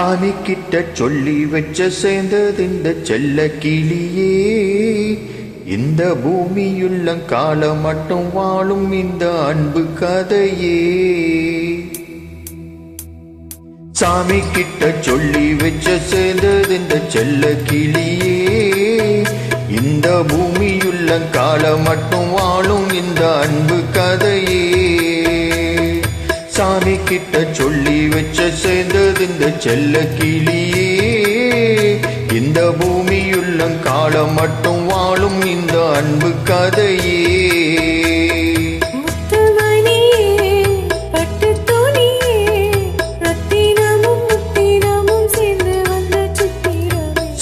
சாமி கிட்ட சொல்லி வச்ச சேர்ந்தது இந்த செல்ல கிளியே. இந்த பூமியுள்ள காலம் மட்டும் வாழும் இந்த அன்பு கதையே. சாமி கிட்ட சொல்லி வச்ச சேர்ந்தது இந்த செல்ல கிளியே. இந்த பூமியுள்ள காலம் மட்டும் வாழும் இந்த அன்பு கதையே. சாமி கிட்ட சொல்லி வச்ச சேர்ந்தது இந்த செல்ல கிளியே. இந்த பூமியுள்ள காலம் மட்டும் வாழும் இந்த அன்பு கதையே.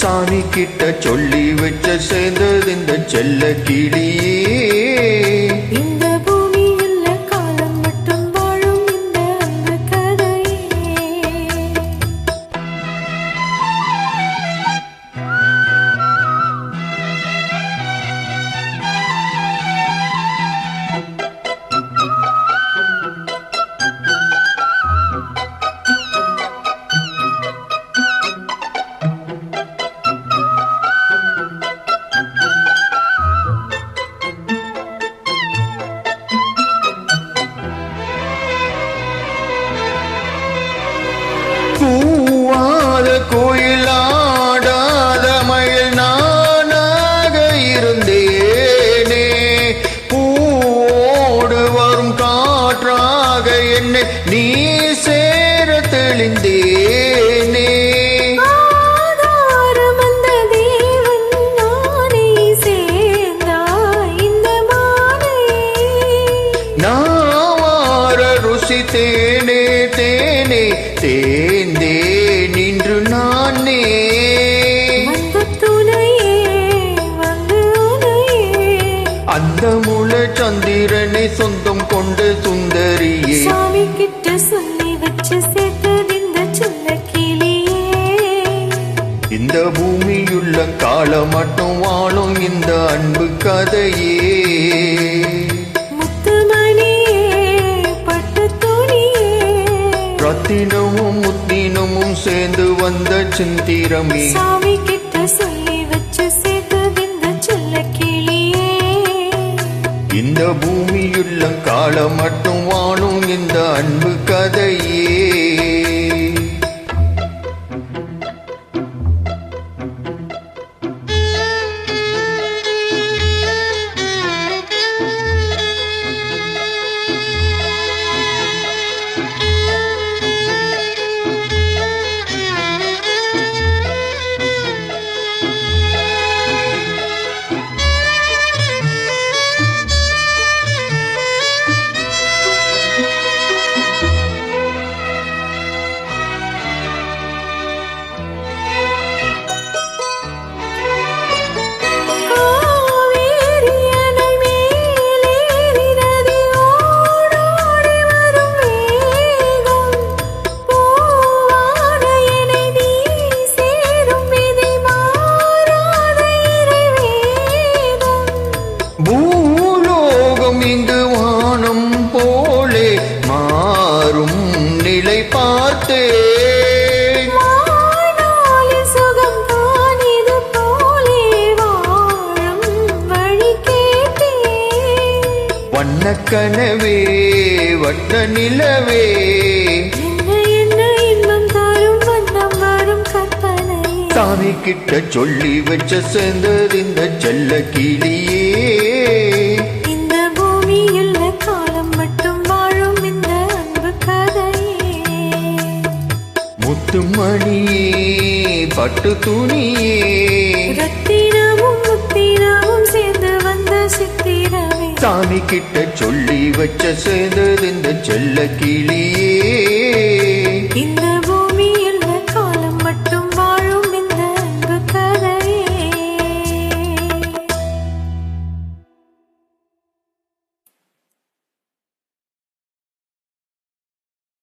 சாமி கிட்ட சொல்லி வச்ச சேர்ந்தது இந்த செல்ல கிளியே. கூவாத கோயிலாடாத மயில் நானாக இருந்தேனே. பூவோடு வரும் காற்றாக என்னை நீ சேர தெளிந்தேனே. நாவார ருசி தேனே தேனே தேந்தே நின்று நானே. அந்த முள சந்திரனை சொந்தம் கொண்டு சுந்தரியே. சாமி கிட்ட சொல்லி வச்சு சேர்த்தது இந்த செல்ல கிளியே. இந்த பூமியுள்ள காலம் மட்டும் வாழும் இந்த அன்பு கதையே. ரத்தினமும் முத்தினமும் சேர்ந்து வந்த சிந்திரமே. சாமி கிட்ட சொல்லி வச்சு சேர்த்தது இந்த செல்ல கிளியே. இந்த பூமியுள்ள காலம் மட்டும் வாழும் இந்த அன்பு கதையே. பூலோகம் இங்கு வானம் போலே மாறும் நிலை பார்த்தே. சுகம் தான் இது போலே வாழும் வழி கேட்டே. வண்ணக்கனவே வண்ண நிலவே என்ன இன்பம் தரும் வண்ணம் வரும் கற்பனை. சாமி கிட்ட சொல்லி வச்ச சேர்ந்தது இந்த செல்ல கிளியே. இந்த பூமியில் காலம் மட்டும் வாழும் இந்த அன்பு கதையே. முத்துமணியே பட்டு துணியே. ரத்தினமும் முத்தினமும் சேர்ந்து வந்த சித்திரமே. சாமி கிட்ட சொல்லி வச்ச சேர்ந்தது இந்த செல்ல கிளியே.